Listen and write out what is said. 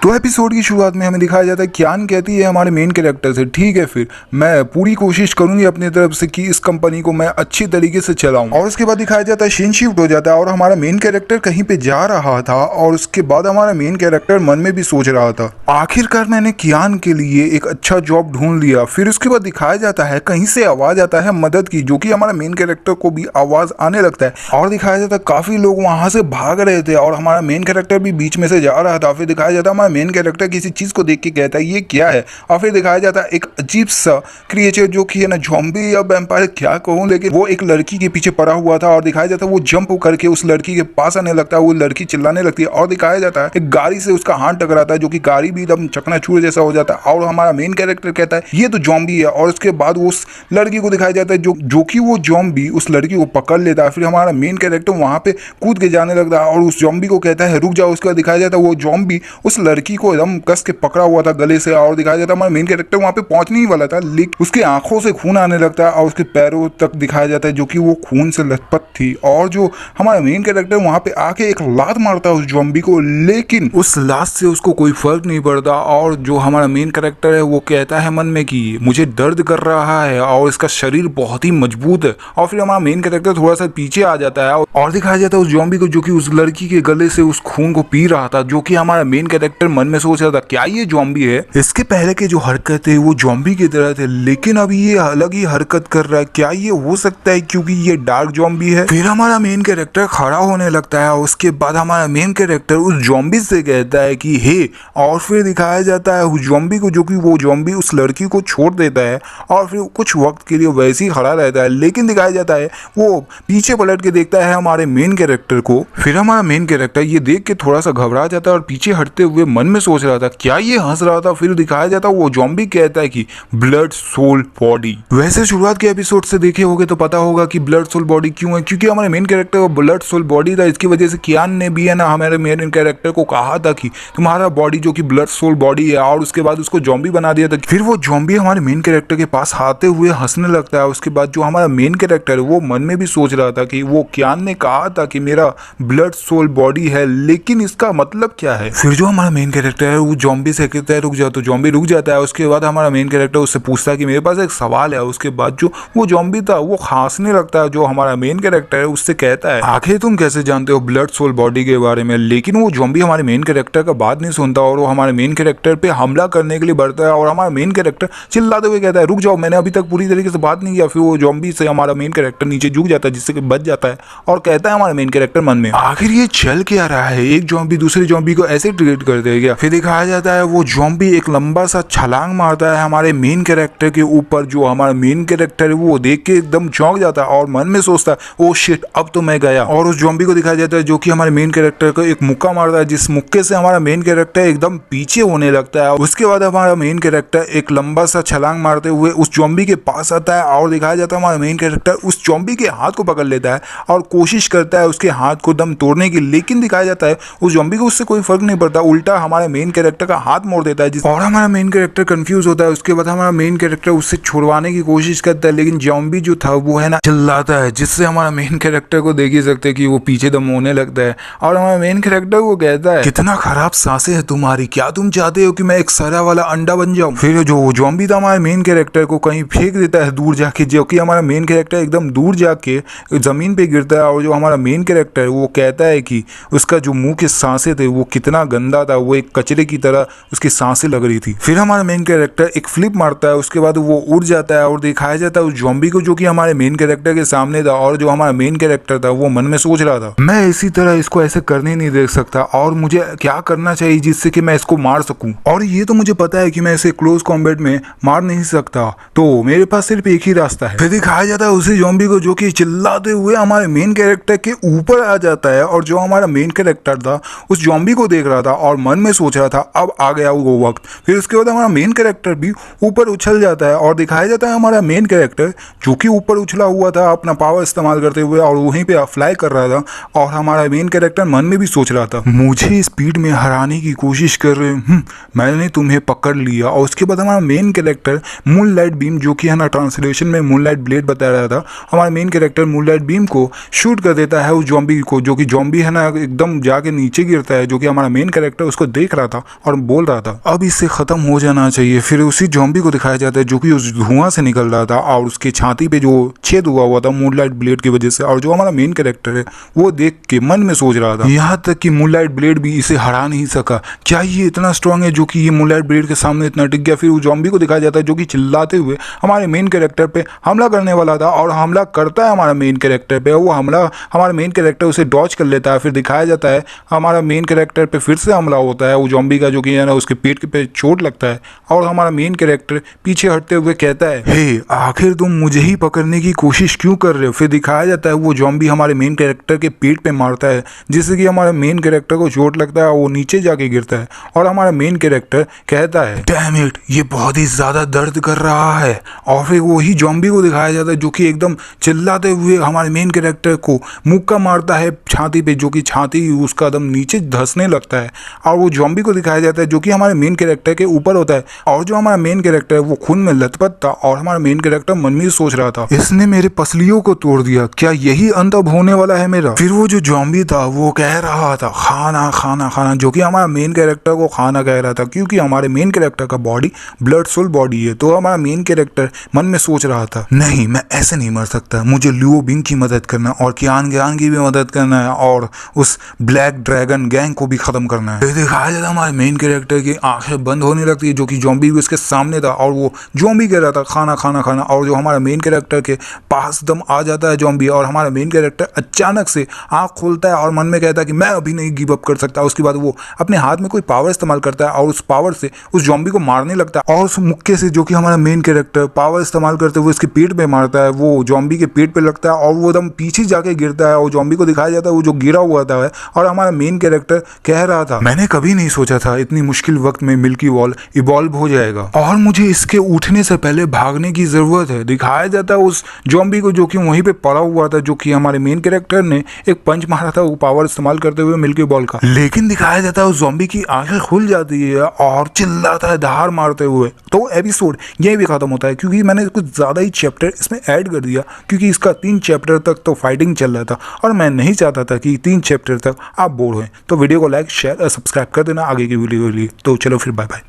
तो एपिसोड की शुरुआत में हमें दिखाया जाता है कियान कहती है हमारे मेन कैरेक्टर से, ठीक है फिर मैं पूरी कोशिश करूंगी अपनी तरफ से कि इस कंपनी को मैं अच्छी तरीके से चलाऊं। और उसके बाद दिखाया जाता है सीन शिफ्ट हो जाता है और हमारा मेन कैरेक्टर कहीं पे जा रहा था और उसके बाद हमारा मेन कैरेक्टर मन में भी सोच रहा था आखिरकार मैंने कियान के लिए एक अच्छा जॉब ढूंढ लिया। फिर उसके बाद दिखाया जाता है कहीं से आवाज आता है मदद की, जो कि हमारा मेन कैरेक्टर को भी आवाज आने लगता है और दिखाया जाता है काफी लोग वहां से भाग रहे थे और हमारा मेन कैरेक्टर भी बीच में से जा रहा था। फिर दिखाया जाता है हमारा मेन कैरेक्टर किसी चीज को देख के कहता है ये क्या है, और फिर दिखाया जाता है एक अजीब सा क्रिएचर जो कि है ना ज़ॉम्बी या वैम्पायर क्या कहूँ, लेकिन वो एक लड़की के पीछे पड़ा हुआ था और दिखाया जाता है वो जंप करके उस लड़की के पास आने लगता है, वो लड़की चिल्लाने लगती है और दिखाया जाता है एक गाड़ी से उसका हाथ टकराता है जो कि गाड़ी भी एकदम चकनाचूर जैसा हो जाता है और हमारा मेन कैरेक्टर कहता है ये तो ज़ॉम्बी है। और उसके बाद वो उस लड़की को दिखाया जाता है जो कि वो ज़ॉम्बी उस लड़की को पकड़ लेता है। फिर हमारा मेन कैरेक्टर वहां पे कूद के जाने लगता है और उस ज़ॉम्बी को कहता है रुक जाओ। उसके बाद दिखाया जाता है वो ज़ॉम्बी उस लड़की को एकदम कस के पकड़ा हुआ था गले से और दिखाया जाता है हमारा मेन कैरेक्टर वहां पे पहुंचने ही वाला था, लेकिन उसकी आंखों से खून आने लगता है और उसके पैरों तक दिखाया जाता है जो कि वो खून से लथपथ थी। और जो हमारा मेन कैरेक्टर वहां पे आके एक लात मारता है उस ज़ॉम्बी को, लेकिन उस लात से उसको कोई फर्क नहीं पड़ता और जो हमारा मेन कैरेक्टर है वो कहता है मन में कि मुझे दर्द कर रहा है और इसका शरीर बहुत ही मजबूत है। और फिर हमारा मेन कैरेक्टर थोड़ा सा पीछे आ जाता है और दिखाया जाता है उस ज़ॉम्बी को जो कि उस लड़की के गले से उस खून को पी रहा था, जो कि हमारा मेन कैरेक्टर मन में सोच रहा था क्या ये ज़ॉम्बी है, इसके पहले के जो हरकत है वो ज़ॉम्बी की तरह थे लेकिन अब ये अलग ही हरकत कर रहा है, क्या ये हो सकता है क्योंकि ये डार्क ज़ॉम्बी है। फिर हमारा मेन कैरेक्टर खड़ा होने लगता है और उसके बाद हमारा मेन कैरेक्टर उस ज़ॉम्बी से कहता है कि हे, और फिर दिखाया जाता है उस ज़ॉम्बी को जो कि वो ज़ॉम्बी उस लड़की को छोड़ देता है और फिर कुछ वक्त के लिए वैसे ही खड़ा रहता है, लेकिन दिखाया जाता है वो पीछे पलट के देखता है हमारे मेन कैरेक्टर को। फिर हमारा मेन कैरेक्टर ये देख के थोड़ा सा घबरा जाता है और पीछे हटते हुए मन में सोच रहा था क्या ये हंस रहा था। फिर दिखाया जाता है वो ज़ॉम्बी कहता है कि ब्लड सोल बॉडी। वैसे शुरुआत के एपिसोड से देखे होगे तो पता होगा कि ब्लड सोल बॉडी क्यों है, क्योंकि हमारे मेन कैरेक्टर वो ब्लड सोल बॉडी था। इसकी वजह से कियान ने भी है ना हमारे मेन कैरेक्टर को कहा था कि तुम्हारा बॉडी जो कि ब्लड सोल बॉडी है, और उसके बाद उसको ज़ॉम्बी बना दिया था। फिर वो ज़ॉम्बी हमारे मेन कैरेक्टर के पास आते हुए हंसने लगता है। उसके बाद जो हमारा मेन कैरेक्टर है वो मन में भी सोच रहा था कि वो कियान ने कहा था कि मेरा ब्लड सोल बॉडी है, लेकिन इसका मतलब क्या है। फिर जो हमारा मेन कैरेक्टर है वो ज़ॉम्बी से कहता है रुक जाओ, तो ज़ॉम्बी रुक जाता है। उसके बाद हमारा मेन कैरेक्टर उससे पूछता है कि मेरे पास एक सवाल है। उसके बाद जो वो ज़ॉम्बी था वो हंसने लगता है। जो हमारा मेन कैरेक्टर है उससे कहता है आखिर तुम कैसे जानते हो ब्लड सोल बॉडी के बारे में, लेकिन वो ज़ॉम्बी हमारे मेन कैरेक्टर का बात नहीं सुनता और वो हमारे मेन कैरेक्टर पे हमला करने के लिए बढ़ता है और हमारा मेन कैरेक्टर चिल्लाते हुए कहता है रुक जाओ, मैंने अभी तक पूरी तरीके से बात नहीं किया। फिर वो ज़ॉम्बी से हमारा मेन कैरेक्टर नीचे झुक जाता है जिससे कि बच जाता है और कहता है हमारा मेन कैरेक्टर मन में आखिर ये चल क्या रहा है, एक ज़ॉम्बी दूसरे ज़ॉम्बी को ऐसे ट्रीट कर देगा। फिर दिखाया जाता है वो ज़ॉम्बी एक लंबा सा छलांग मारता है हमारे मेन कैरेक्टर के ऊपर। जो हमारा मेन कैरेक्टर है वो देख के एकदम चौंक जाता है और मन में सोचता है ओ शिट अब तो मैं गया। और उस ज़ॉम्बी को दिखाया जाता है जो कि हमारे मेन कैरेक्टर को एक मुक्का मारता है, जिस मुक्के से हमारा मेन कैरेक्टर एकदम पीछे होने लगता है। उसके बाद हमारा मेन कैरेक्टर एक लंबा सा छलांग मारते हुए उस ज़ॉम्बी के पास आता है और दिखाया जाता है हमारा मेन कैरेक्टर उस ज़ॉम्बी के हाथ को पकड़ लेता है और कोशिश करता है उसके हाथ को दम तोड़ने की, लेकिन दिखाया जाता है उस ज़ॉम्बी को उससे कोई फर्क नहीं पड़ता, उल्टा हमारे मेन कैरेक्टर का हाथ मोड़ देता है और हमारा मेन कैरेक्टर कंफ्यूज होता है। उसके बाद हमारा मेन कैरेक्टर उससे छुड़वाने की कोशिश करता है, लेकिन ज़ॉम्बी जो था वो है ना चिल्लाता है, जिससे हमारा मेन कैरेक्टर को देख ही सकते हैं कि वो पीछे दम होने लगता है और हमारा मेन कैरेक्टर को कहता है कितना खराब सांसें है तुम्हारी, क्या तुम चाहते हो कि मैं एक सड़ा वाला अंडा बन जाऊं। फिर जो ज़ॉम्बी था हमारे मेन कैरेक्टर को कहीं फेंक देता है दूर जाके, जो कि हमारा मेन कैरेक्टर एकदम दूर जाके जमीन पे गिरता है और जो हमारा मेन कैरेक्टर है वो कहता है कि उसका जो मुंह के सांसें थे वो कितना गंदा था, वो एक कचरे की तरह उसकी सांसें लग रही थी। फिर हमारा मेन कैरेक्टर एक फ्लिप मारता है, उसके बाद वो उड़ जाता है और दिखाया जाता है उस ज़ॉम्बी को जो कि हमारे मेन कैरेक्टर के सामने था और जो हमारा मेन कैरेक्टर था वो मन में सोच रहा था मैं इसी तरह इसको ऐसे करने नहीं देख सकता और मुझे क्या करना चाहिए जिससे कि मैं इसको मार सकूं, और ये तो मुझे पता है कि मैं इसे क्लोज कॉम्बैट में मार नहीं सकता, तो मेरे पास सिर्फ एक ही रास्ता है। फिर दिखाया जाता है उसी ज़ॉम्बी को जो कि चिल्लाते हुए हमारे मेन कैरेक्टर के ऊपर आ जाता है और जो हमारा मेन कैरेक्टर था उस ज़ॉम्बी को देख रहा था और मन में सोच रहा था अब आ गया वो वक्त। फिर उसके बाद हमारा मेन कैरेक्टर भी ऊपर उछल जाता है और दिखाया जाता है हमारा मेन कैरेक्टर जो कि ऊपर उछला हुआ था अपना पावर इस्तेमाल करते हुए और वहीं पे फ्लाई कर रहा था और हमारा मेन कैरेक्टर मन में भी सोच रहा था मुझे स्पीड में हराने की कोशिश कर रहे मैंने तुम्हें पकड़ लिया। और उसके बाद हमारा main character moon light beam जो कि है ना ट्रांसलेशन में मून लाइट ब्लेड बता रहा था, हमारा main character moon light beam को शूट कर देता है उस ज़ॉम्बी को, जो कि ज़ॉम्बी है ना एकदम जाके नीचे गिरता है, जो कि हमारा मेन कैरेक्टर उसको देख रहा था और बोल रहा था अब इससे खत्म हो जाना चाहिए। फिर उसी ज़ॉम्बी को दिखाया जाता है जो कि उस धुआं से निकल रहा था और उसके छाती पे जो छेद हुआ था मूनलाइट ब्लेड की वजह से, और जो हमारा मेन कैरेक्टर है वो देख के मन में सोच रहा था यहाँ तक कि मूनलाइट ब्लेड भी इसे हरा नहीं सका। क्या ये इतना स्ट्रांग है जो कि ये मूनलाइट ब्लेड के सामने इतना टिक गया। फिर उस ज़ॉम्बी को दिखाया जाता है जो कि चिल्लाते हुए हमारे मेन कैरेक्टर पे हमला करने वाला था और हमला करता है हमारा मेन कैरेक्टर पे। वो हमला हमारा मेन कैरेक्टर उसे डॉच कर लेता है। फिर दिखाया जाता है हमारा मेन कैरेक्टर पे फिर से हमला होता है वो ज़ॉम्बी का, जो कि है ना उसके पेट पे चोट लगता है और हमारा मेन कैरेक्टर पीछे हटते हुए कहता है हे आखिर तुम मुझे ही पकड़ने की कोशिश क्यों कर रहे हो। फिर दिखाया जाता है वो ज़ॉम्बी हमारे मेन कैरेक्टर के पेट पे मारता है जिससे कि हमारे मेन कैरेक्टर को चोट लगता है, वो नीचे जाके गिरता है और हमारा मेन कैरेक्टर कहता है डैम इट ये बहुत ही ज़्यादा दर्द कर रहा है। और फिर वही ज़ॉम्बी को दिखाया जाता है जो कि एकदम चिल्लाते हुए हमारे मेन कैरेक्टर को मुक्का मारता है छाती पे, जो कि छाती उसका एकदम नीचे धंसने लगता है। और वो ज़ॉम्बी को दिखाया जाता है जो कि हमारे मेन कैरेक्टर के ऊपर होता है और जो हमारा मेन कैरेक्टर है वो खून में लथपथ था और हमारा मेन कैरेक्टर मन में सोच रहा था इसने मेरे पसलियों को तोड़ दिया, क्या यही अंत अब होने वाला है मेरा। फिर वो जो ज़ॉम्बी था वो कह रहा था खाना खाना खाना, जो कि हमारा मेन कैरेक्टर को खाना कह रहा था क्योंकि हमारे मेन कैरेक्टर का बॉडी ब्लड सोल बॉडी है। तो हमारा मेन कैरेक्टर मन में सोच रहा था नहीं मैं ऐसे नहीं मर सकता, मुझे लियो बिंग की मदद करना और कियान गैंग की भी मदद करना है और उस ब्लैक ड्रैगन गैंग को भी खत्म करना है। दिखाया जाता हमारे मेन कैरेक्टर की आंखें बंद होने लगती है जो कि ज़ॉम्बी भी उसके सामने था और वो ज़ॉम्बी कह रहा था खाना खाना खाना, और जो हमारा मेन कैरेक्टर के पास दम आ जाता है ज़ॉम्बी और हमारा मेन कैरेक्टर अचानक से आंख खोलता है और मन में कहता है कि मैं अभी नहीं गिव अप कर सकता। उसके बाद वो अपने हाथ में कोई पावर इस्तेमाल करता है और उस पावर से उस ज़ॉम्बी को मारने लगता है और उस मुक्के से जो कि हमारा मेन कैरेक्टर पावर इस्तेमाल करते हुए उसके पेट पे मारता है, वो ज़ॉम्बी के पेट पे लगता है और वो एकदम पीछे जाके गिरता है और ज़ॉम्बी को दिखाया जाता है वो जो गिरा हुआ था और हमारा मेन कैरेक्टर कह रहा था मैंने कभी नहीं सोचा था इतनी मुश्किल वक्त में मिल्की वॉल इवॉल्व हो जाएगा और मुझे इसके उठने से पहले भागने की जरूरत है। दिखाया जाता है उस ज़ॉम्बी को जो कि वहीं पे पड़ा हुआ था, जो कि हमारे मेन कैरेक्टर ने एक पंच मारा था वो पावर इस्तेमाल करते हुए मिल्की बॉल का, लेकिन दिखाया जाता है उस ज़ॉम्बी की आंखें खुल जाती है और चिल्लाता है धार मारते हुए। तो एपिसोड यही भी खत्म होता है क्योंकि मैंने कुछ ज़्यादा ही चैप्टर इसमें ऐड कर दिया क्योंकि इसका 3 चैप्टर तक तो फाइटिंग चल रहा था और मैं नहीं चाहता था कि 3 चैप्टर तक आप बोर हुए। तो वीडियो को लाइक शेयर और सब्सक्राइब कर देना आगे की वीडियो के लिए। तो चलो फिर बाय बाय।